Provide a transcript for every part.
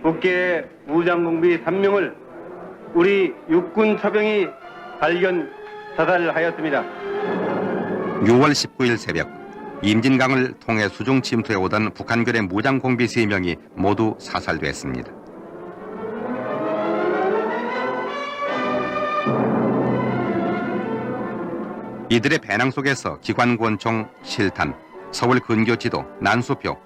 국외 무장공비 3명을 우리 육군 처병이 발견 사살하였습니다. 6월 19일 새벽 임진강을 통해 수중 침투해 오던 북한군의 무장공비 3명이 모두 사살됐습니다. 이들의 배낭 속에서 기관권총 실탄, 서울 근교지도, 난수표,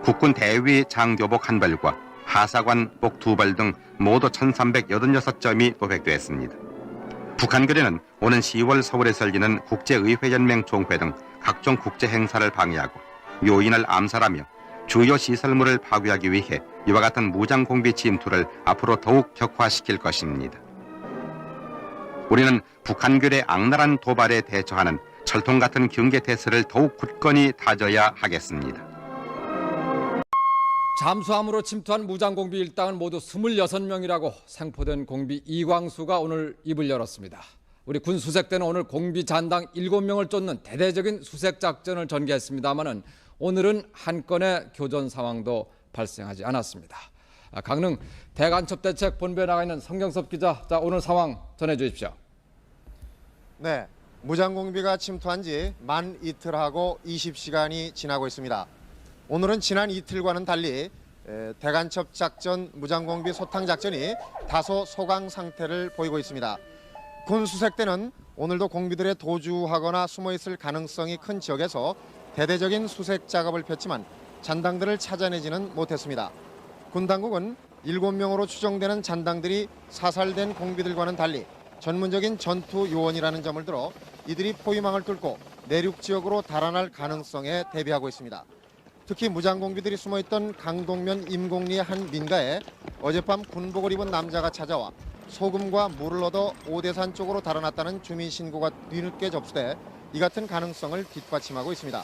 국군 대위 장교복 한 벌과 하사관 복 2벌 등 모두 1386점이 도백됐습니다. 북한군에는 오는 10월 서울에서 열리는 국제의회연맹 총회 등 각종 국제 행사를 방해하고 요인을 암살하며 주요 시설물을 파괴하기 위해 이와 같은 무장공비 침투를 앞으로 더욱 격화시킬 것입니다. 우리는 북한군의 악랄한 도발에 대처하는 철통 같은 경계태세를 더욱 굳건히 다져야 하겠습니다. 잠수함으로 침투한 무장공비 일당은 모두 26명이라고 생포된 공비 이광수가 오늘 입을 열었습니다. 우리 군 수색대는 오늘 공비 잔당 7명을 쫓는 대대적인 수색 작전을 전개했습니다마는 오늘은 한 건의 교전 상황도 발생하지 않았습니다. 강릉 대간첩대책 본부에 나가 있는 성경섭 기자, 오늘 상황 전해주십시오. 네, 무장공비가 침투한 지 만 이틀하고 20시간이 지나고 있습니다. 오늘은 지난 이틀과는 달리 대간첩 작전, 무장공비 소탕 작전이 다소 소강 상태를 보이고 있습니다. 군 수색대는 오늘도 공비들의 도주하거나 숨어있을 가능성이 큰 지역에서 대대적인 수색 작업을 폈지만 잔당들을 찾아내지는 못했습니다. 군 당국은 7명으로 추정되는 잔당들이 사살된 공비들과는 달리 전문적인 전투 요원이라는 점을 들어 이들이 포위망을 뚫고 내륙 지역으로 달아날 가능성에 대비하고 있습니다. 특히 무장공비들이 숨어있던 강동면 임곡리의 한 민가에 어젯밤 군복을 입은 남자가 찾아와 소금과 물을 얻어 오대산 쪽으로 달아났다는 주민 신고가 뒤늦게 접수돼 이 같은 가능성을 뒷받침하고 있습니다.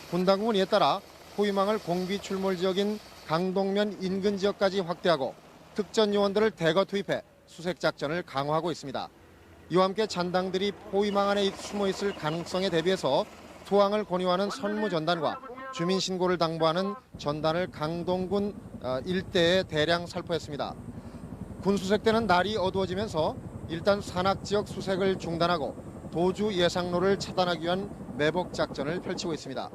군 당국은 이에 따라 포위망을 공비 출몰 지역인 강동면 인근 지역까지 확대하고 특전 요원들을 대거 투입해 수색 작전을 강화하고 있습니다. 이와 함께 잔당들이 포위망 안에 숨어있을 가능성에 대비해서 투항을 권유하는 선무전단과 주민 신고를 당부하는 전단을 강동군 일대에 대량 살포했습니다. 군 수색대는 날이 어두워지면서 일단 산악지역 수색을 중단하고 도주 예상로를 차단하기 위한 매복 작전을 펼치고 있습니다.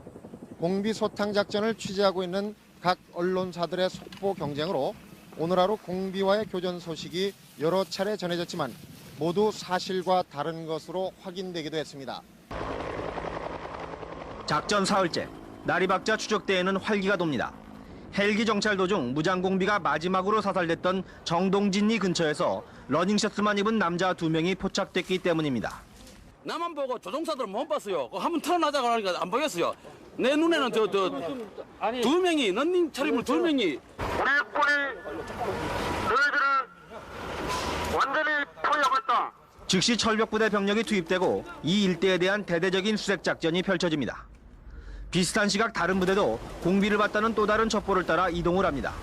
공비 소탕 작전을 취재하고 있는 각 언론사들의 속보 경쟁으로 오늘 하루 공비와의 교전 소식이 여러 차례 전해졌지만 모두 사실과 다른 것으로 확인되기도 했습니다. 작전 사흘째, 날이 밝자 추적대에는 활기가 돕니다. 헬기 정찰 도중 무장공비가 마지막으로 사살됐던 정동진리 근처에서 러닝셔츠만 입은 남자 2명이 포착됐기 때문입니다. 나만 보고 조종사들은 못 봤어요. 한번 털어나자고 하니까 안 보였어요. 내 눈에는 두 명이, 런닝 차림을 2명이. 우리 군이 너희들을 완전히 포위하고 있다. 즉시 철벽부대 병력이 투입되고 이 일대에 대한 대대적인 수색 작전이 펼쳐집니다. 비슷한 시각 다른 부대도 공비를 받다는 또 다른 첩보를 따라 이동을 합니다.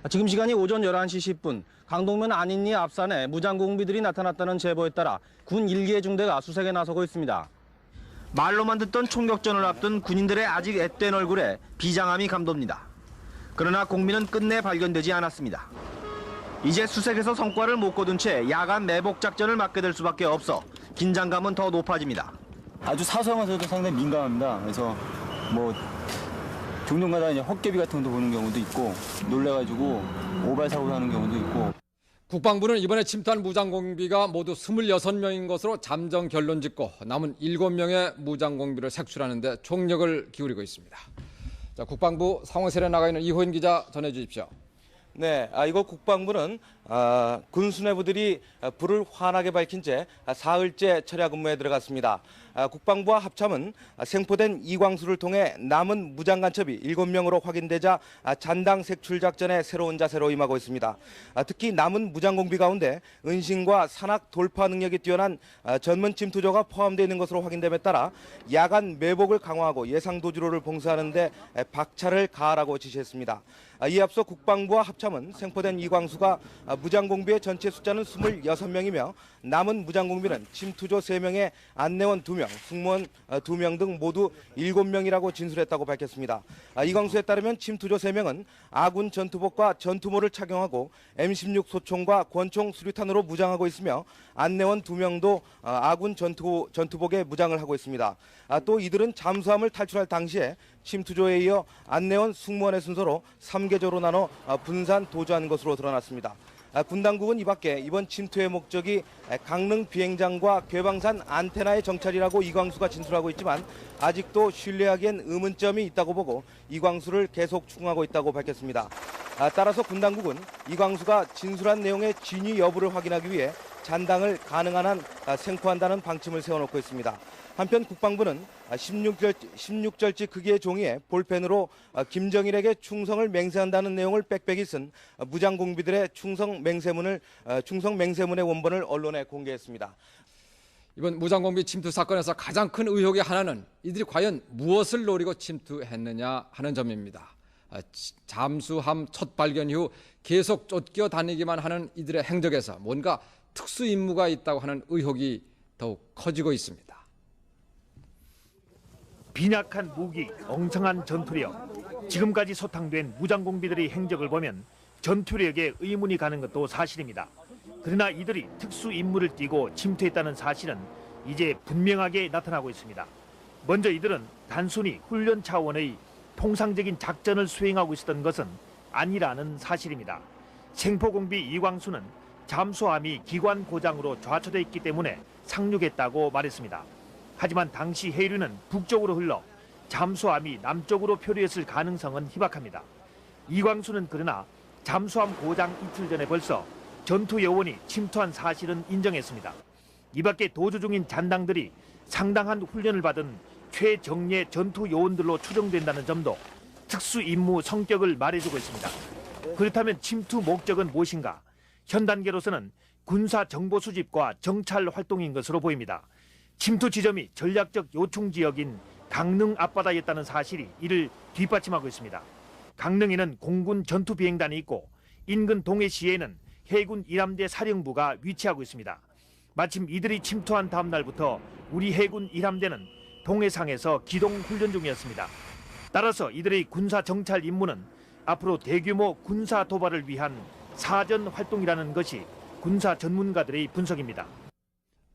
지금 시간이 오전 11시 10분, 강동면 안인리 앞산에 무장공비들이 나타났다는 제보에 따라 군 1개 중대가 수색에 나서고 있습니다. 말로만 듣던 총격전을 앞둔 군인들의 아직 앳된 얼굴에 비장함이 감돕니다. 그러나 공비는 끝내 발견되지 않았습니다. 이제 수색에서 성과를 못 거둔 채 야간 매복 작전을 맡게 될 수밖에 없어 긴장감은 더 높아집니다. 아주 사소한 것에도 상당히 민감합니다. 그래서 종종마다 이제 헛개비 같은 것도 보는 경우도 있고 놀래가지고 오발 사고 나는 경우도 있고. 국방부는 이번에 침투한 무장공비가 모두 26명인 것으로 잠정 결론 짓고 남은 7명의 무장공비를 색출하는 데 총력을 기울이고 있습니다. 자, 국방부 상황실에 나가 있는 이호인 기자 전해주십시오. 네, 이곳 국방부는 군 수뇌부들이 불을 환하게 밝힌 채 사흘째 철야 근무에 들어갔습니다. 국방부와 합참은 생포된 이광수를 통해 남은 무장간첩이 7명으로 확인되자 잔당 색출 작전에 새로운 자세로 임하고 있습니다. 특히 남은 무장공비 가운데 은신과 산악 돌파 능력이 뛰어난 전문 침투조가 포함되어 있는 것으로 확인됨에 따라 야간 매복을 강화하고 예상 도주로를 봉쇄하는 데 박차를 가하라고 지시했습니다. 이에 앞서 국방부와 합참은 생포된 이광수가 무장공비의 전체 숫자는 26명이며 남은 무장공비는 침투조 3명에 안내원 2명, 승무원 2명 등 모두 7명이라고 진술했다고 밝혔습니다. 이광수에 따르면 침투조 3명은 아군 전투복과 전투모를 착용하고 M16 소총과 권총 수류탄으로 무장하고 있으며 안내원 2명도 아군 전투복에 무장을 하고 있습니다. 또 이들은 잠수함을 탈출할 당시에 침투조에 이어 안내원, 승무원의 순서로 3계조로 나눠 분산 도주한 것으로 드러났습니다. 군 당국은 이 밖에 이번 침투의 목적이 강릉 비행장과 괴방산 안테나의 정찰이라고 이광수가 진술하고 있지만 아직도 신뢰하기엔 의문점이 있다고 보고 이광수를 계속 추궁하고 있다고 밝혔습니다. 따라서 군 당국은 이광수가 진술한 내용의 진위 여부를 확인하기 위해 잔당을 가능한 한 생포한다는 방침을 세워놓고 있습니다. 한편 국방부는 16절지 크기의 종이에 볼펜으로 김정일에게 충성을 맹세한다는 내용을 빽빽이 쓴 무장공비들의 충성 맹세문의 원본을 언론에 공개했습니다. 이번 무장공비 침투 사건에서 가장 큰 의혹의 하나는 이들이 과연 무엇을 노리고 침투했느냐 하는 점입니다. 잠수함 첫 발견 이후 계속 쫓겨다니기만 하는 이들의 행적에서 뭔가 특수 임무가 있다고 하는 의혹이 더욱 커지고 있습니다. 빈약한 무기, 엉성한 전투력, 지금까지 소탕된 무장공비들의 행적을 보면 전투력에 의문이 가는 것도 사실입니다. 그러나 이들이 특수 임무를 띠고 침투했다는 사실은 이제 분명하게 나타나고 있습니다. 먼저 이들은 단순히 훈련 차원의 통상적인 작전을 수행하고 있었던 것은 아니라는 사실입니다. 생포공비 이광수는 잠수함이 기관 고장으로 좌초돼 있기 때문에 상륙했다고 말했습니다. 하지만 당시 해류는 북쪽으로 흘러 잠수함이 남쪽으로 표류했을 가능성은 희박합니다. 이광수는 그러나 잠수함 고장 이틀 전에 벌써 전투 요원이 침투한 사실은 인정했습니다. 이 밖에 도주 중인 잔당들이 상당한 훈련을 받은 최정예 전투 요원들로 추정된다는 점도 특수 임무 성격을 말해주고 있습니다. 그렇다면 침투 목적은 무엇인가? 현 단계로서는 군사 정보 수집과 정찰 활동인 것으로 보입니다. 침투 지점이 전략적 요충 지역인 강릉 앞바다였다는 사실이 이를 뒷받침하고 있습니다. 강릉에는 공군 전투 비행단이 있고 인근 동해시에는 해군 1함대 사령부가 위치하고 있습니다. 마침 이들이 침투한 다음 날부터 우리 해군 1함대는 동해상에서 기동 훈련 중이었습니다. 따라서 이들의 군사 정찰 임무는 앞으로 대규모 군사 도발을 위한 사전 활동이라는 것이 군사 전문가들의 분석입니다.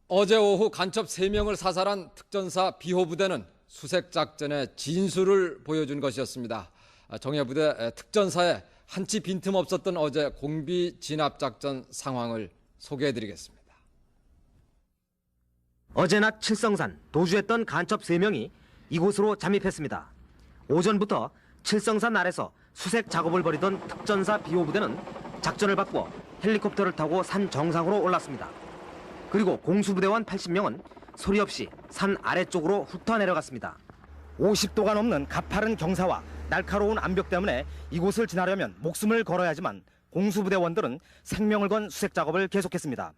어제 오후 간첩 3명을 사살한 특전사 비호부대는 수색작전의 진수를 보여준 것이었습니다. 정예부대 특전사에 한치 빈틈 없었던 어제 공비 진압작전 상황을 소개해드리겠습니다. 어제 낮 칠성산 도주했던 간첩 3명이 이곳으로 잠입했습니다. 오전부터 칠성산 아래서 수색 작업을 벌이던 특전사 비호부대는 작전을 바꾸어 헬리콥터를 타고 산 정상으로 올랐습니다. 그리고 공수부대원 80명은 소리 없이 산 아래쪽으로 훑어 내려갔습니다. 50도가 넘는 가파른 경사와 날카로운 암벽 때문에 이곳을 지나려면 목숨을 걸어야 하지만 공수부대원들은 생명을 건 수색 작업을 계속했습니다.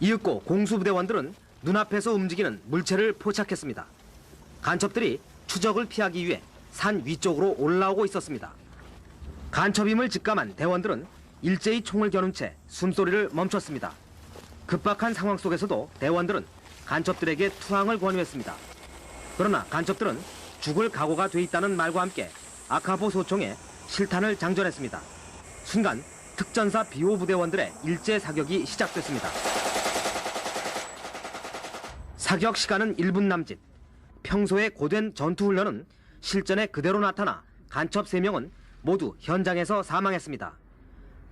이윽고 공수부대원들은 눈앞에서 움직이는 물체를 포착했습니다. 간첩들이 추적을 피하기 위해 산 위쪽으로 올라오고 있었습니다. 간첩임을 직감한 대원들은 일제히 총을 겨눈 채 숨소리를 멈췄습니다. 급박한 상황 속에서도 대원들은 간첩들에게 투항을 권유했습니다. 그러나 간첩들은 죽을 각오가 돼 있다는 말과 함께 아카보 소총에 실탄을 장전했습니다. 순간 특전사 비호부대원들의 일제 사격이 시작됐습니다. 사격 시간은 1분 남짓. 평소에 고된 전투훈련은 실전에 그대로 나타나 간첩 3명은 모두 현장에서 사망했습니다.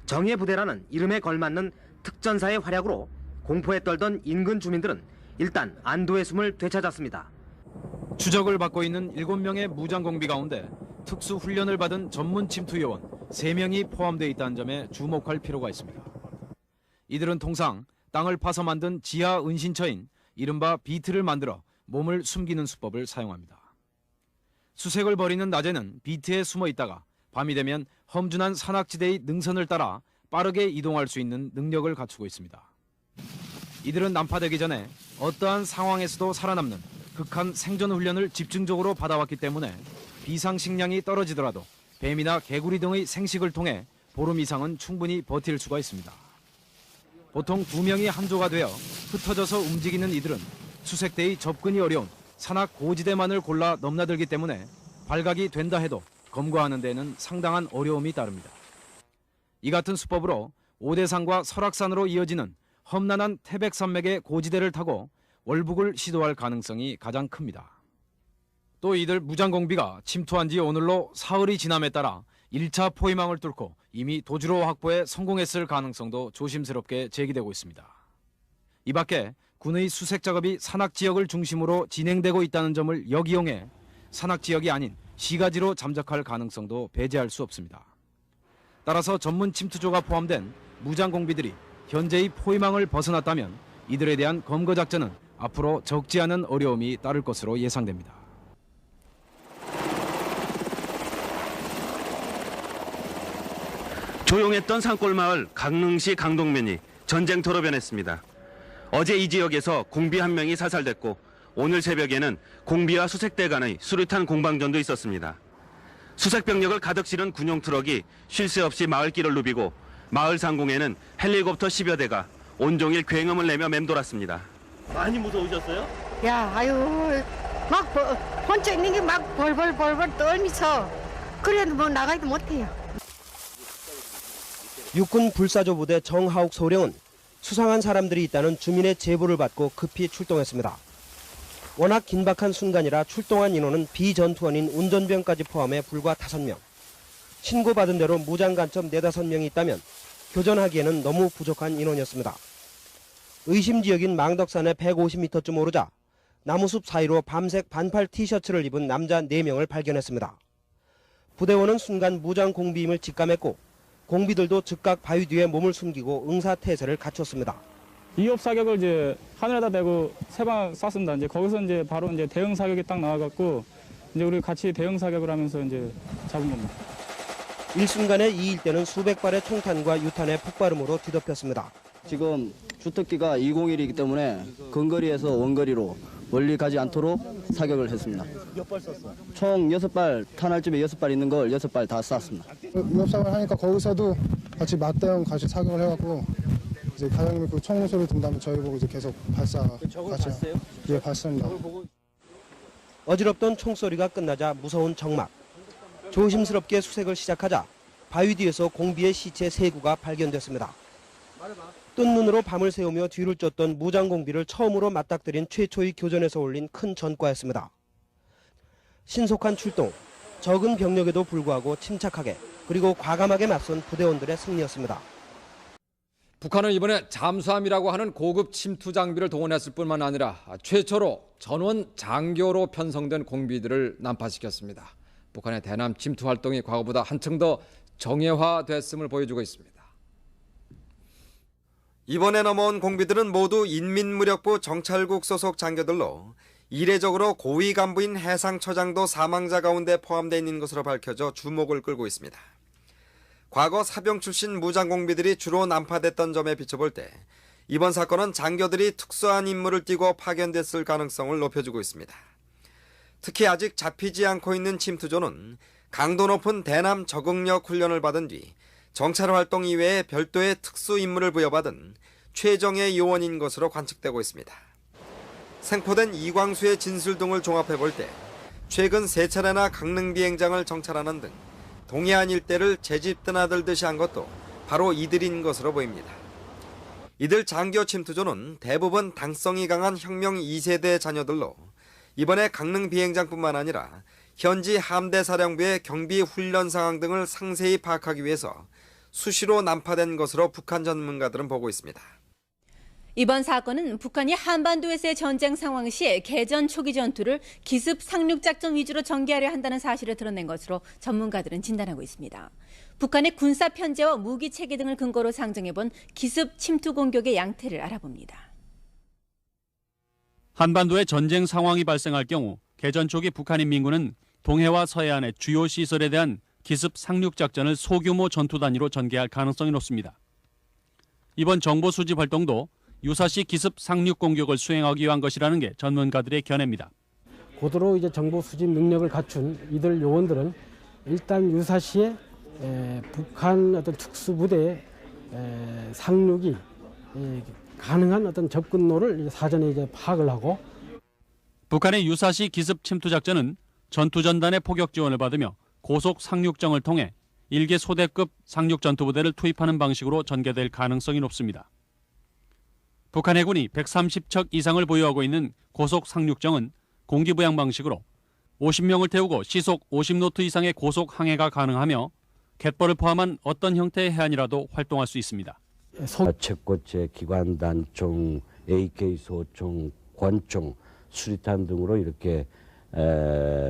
정예부대라는 이름에 걸맞는 특전사의 활약으로 공포에 떨던 인근 주민들은 일단 안도의 숨을 되찾았습니다. 추적을 받고 있는 7명의 무장공비 가운데 특수훈련을 받은 전문 침투요원 3명이 포함되어 있다는 점에 주목할 필요가 있습니다. 이들은 통상 땅을 파서 만든 지하 은신처인 이른바 비트를 만들어 몸을 숨기는 수법을 사용합니다. 수색을 벌이는 낮에는 비트에 숨어 있다가 밤이 되면 험준한 산악지대의 능선을 따라 빠르게 이동할 수 있는 능력을 갖추고 있습니다. 이들은 난파되기 전에 어떠한 상황에서도 살아남는 극한 생존 훈련을 집중적으로 받아왔기 때문에 비상식량이 떨어지더라도 뱀이나 개구리 등의 생식을 통해 보름 이상은 충분히 버틸 수가 있습니다. 보통 2명이 한 조가 되어 흩어져서 움직이는 이들은 수색대의 접근이 어려운 산악 고지대만을 골라 넘나들기 때문에 발각이 된다 해도 검거하는 데는 상당한 어려움이 따릅니다. 이 같은 수법으로 오대산과 설악산으로 이어지는 험난한 태백산맥의 고지대를 타고 월북을 시도할 가능성이 가장 큽니다. 또 이들 무장공비가 침투한 지 오늘로 사흘이 지남에 따라 1차 포위망을 뚫고 이미 도주로 확보에 성공했을 가능성도 조심스럽게 제기되고 있습니다. 이 밖에 군의 수색 작업이 산악 지역을 중심으로 진행되고 있다는 점을 역이용해 산악 지역이 아닌 시가지로 잠적할 가능성도 배제할 수 없습니다. 따라서 전문 침투조가 포함된 무장공비들이 현재의 포위망을 벗어났다면 이들에 대한 검거 작전은 앞으로 적지 않은 어려움이 따를 것으로 예상됩니다. 조용했던 산골마을 강릉시 강동면이 전쟁터로 변했습니다. 어제 이 지역에서 공비 한 명이 사살됐고 오늘 새벽에는 공비와 수색대 간의 수류탄 공방전도 있었습니다. 수색병력을 가득 실은 군용 트럭이 쉴 새 없이 마을길을 누비고 마을 상공에는 헬리콥터 10여 대가 온종일 굉음을 내며 맴돌았습니다. 많이 무서우셨어요? 야, 아유, 막 혼자 있는 게 막 벌벌 떨면서 그래도 뭐 나가지도 못해요. 육군 불사조부대 정하욱 소령은 수상한 사람들이 있다는 주민의 제보를 받고 급히 출동했습니다. 워낙 긴박한 순간이라 출동한 인원은 비전투원인 운전병까지 포함해 불과 5명. 신고받은 대로 무장간첩 4-5명이 있다면 교전하기에는 너무 부족한 인원이었습니다. 의심 지역인 망덕산에 150m쯤 오르자 나무숲 사이로 밤색 반팔 티셔츠를 입은 남자 4명을 발견했습니다. 부대원은 순간 무장공비임을 직감했고 공비들도 즉각 바위 뒤에 몸을 숨기고 응사태세를 갖췄습니다. 2업 사격을 이제 하늘에다 대고 3방 쐈습니다. 이제 거기서 이제 바로 이제 대응 사격이 딱 나와갖고 이제 우리 같이 대응 사격을 하면서 이제 잡은 겁니다. 일순간에 이 일대는 수백 발의 총탄과 유탄의 폭발음으로 뒤덮였습니다. 지금 주특기가 201이기 때문에 근거리에서 원거리로 멀리 가지 않도록 사격을 했습니다. 몇 발 쐈어? 총 6발, 탄알집에 6발 있는 걸 6발 다 쐈습니다. 위협사격을 하니까 거기서도 같이 맞대응 같이 사격을 해갖고 이제 과장님이 그 총 소리를 듣는 다음에 저희 보고 이제 계속 발사. 저걸 봤어요? 예, 봤습니다. 어지럽던 총소리가 끝나자 무서운 정막. 조심스럽게 수색을 시작하자 바위 뒤에서 공비의 시체 3구가 발견됐습니다. 뜬 눈으로 밤을 새우며 뒤를 쫓던 무장공비를 처음으로 맞닥뜨린 최초의 교전에서 올린 큰 전과였습니다. 신속한 출동, 적은 병력에도 불구하고 침착하게 그리고 과감하게 맞선 부대원들의 승리였습니다. 북한은 이번에 잠수함이라고 하는 고급 침투 장비를 동원했을 뿐만 아니라 최초로 전원 장교로 편성된 공비들을 난파시켰습니다. 북한의 대남 침투 활동이 과거보다 한층 더 정예화됐음을 보여주고 있습니다. 이번에 넘어온 공비들은 모두 인민무력부 정찰국 소속 장교들로 이례적으로 고위 간부인 해상처장도 사망자 가운데 포함되어 있는 것으로 밝혀져 주목을 끌고 있습니다. 과거 사병 출신 무장공비들이 주로 난파됐던 점에 비춰볼 때 이번 사건은 장교들이 특수한 임무를 띠고 파견됐을 가능성을 높여주고 있습니다. 특히 아직 잡히지 않고 있는 침투조는 강도 높은 대남 적응력 훈련을 받은 뒤 정찰 활동 이외에 별도의 특수 임무를 부여받은 최정예 요원인 것으로 관측되고 있습니다. 생포된 이광수의 진술 등을 종합해 볼 때 최근 3차례나 강릉 비행장을 정찰하는 등 동해안 일대를 제집 드나들듯이 한 것도 바로 이들인 것으로 보입니다. 이들 장교 침투조는 대부분 당성이 강한 혁명 2세대 자녀들로 이번에 강릉 비행장뿐만 아니라 현지 함대 사령부의 경비 훈련 상황 등을 상세히 파악하기 위해서 수시로 난파된 것으로 북한 전문가들은 보고 있습니다. 이번 사건은 북한이 한반도에서의 전쟁 상황 시 개전 초기 전투를 기습 상륙 작전 위주로 전개하려 한다는 사실을 드러낸 것으로 전문가들은 진단하고 있습니다. 북한의 군사 편제와 무기 체계 등을 근거로 상정해본 기습 침투 공격의 양태를 알아봅니다. 한반도의 전쟁 상황이 발생할 경우 개전 초기 북한 인민군은 동해와 서해안의 주요 시설에 대한 기습 상륙 작전을 소규모 전투 단위로 전개할 가능성이 높습니다. 이번 정보 수집 활동도 유사시 기습 상륙 공격을 수행하기 위한 것이라는 게 전문가들의 견해입니다. 고도로 이제 정보 수집 능력을 갖춘 이들 요원들은 일단 유사시에 북한 어떤 특수부대 상륙이 가능한 어떤 접근로를 사전에 이제 파악을 하고 북한의 유사시 기습 침투 작전은 전투 전단의 포격 지원을 받으며 고속 상륙정을 통해 일개 소대급 상륙 전투부대를 투입하는 방식으로 전개될 가능성이 높습니다. 북한 해군이 130척 이상을 보유하고 있는 고속 상륙정은 공기부양 방식으로 50명을 태우고 시속 50노트 이상의 고속 항해가 가능하며 갯벌을 포함한 어떤 형태의 해안이라도 활동할 수 있습니다. 채꽃제, 기관단총, AK 소총, 권총, 수리탄 등으로 이렇게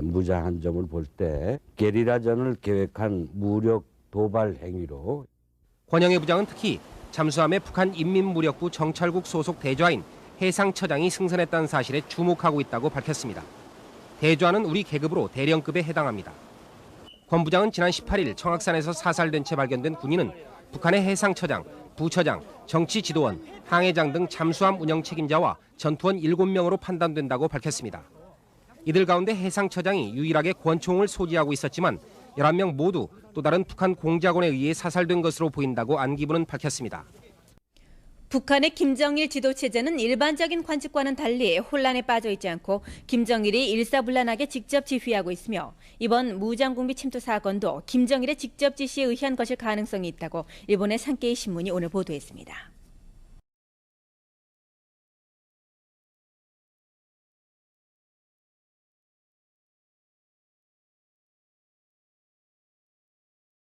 무장한 점을 볼 때 게리라전을 계획한 무력 도발 행위로 권영애 부장은 특히 잠수함에 북한 인민무력부 정찰국 소속 대좌인 해상처장이 승선했다는 사실에 주목하고 있다고 밝혔습니다. 대좌는 우리 계급으로 대령급에 해당합니다. 권 부장은 지난 18일 청악산에서 사살된 채 발견된 군인은 북한의 해상처장, 부처장, 정치지도원, 항해장 등 잠수함 운영 책임자와 전투원 7명으로 판단된다고 밝혔습니다. 이들 가운데 해상처장이 유일하게 권총을 소지하고 있었지만 11명 모두 또 다른 북한 공작원에 의해 사살된 것으로 보인다고 안기부는 밝혔습니다. 북한의 김정일 지도체제는 일반적인 관측과는 달리 혼란에 빠져 있지 않고 김정일이 일사불란하게 직접 지휘하고 있으며 이번 무장공비 침투 사건도 김정일의 직접 지시에 의한 것일 가능성이 있다고 일본의 산케이 신문이 오늘 보도했습니다.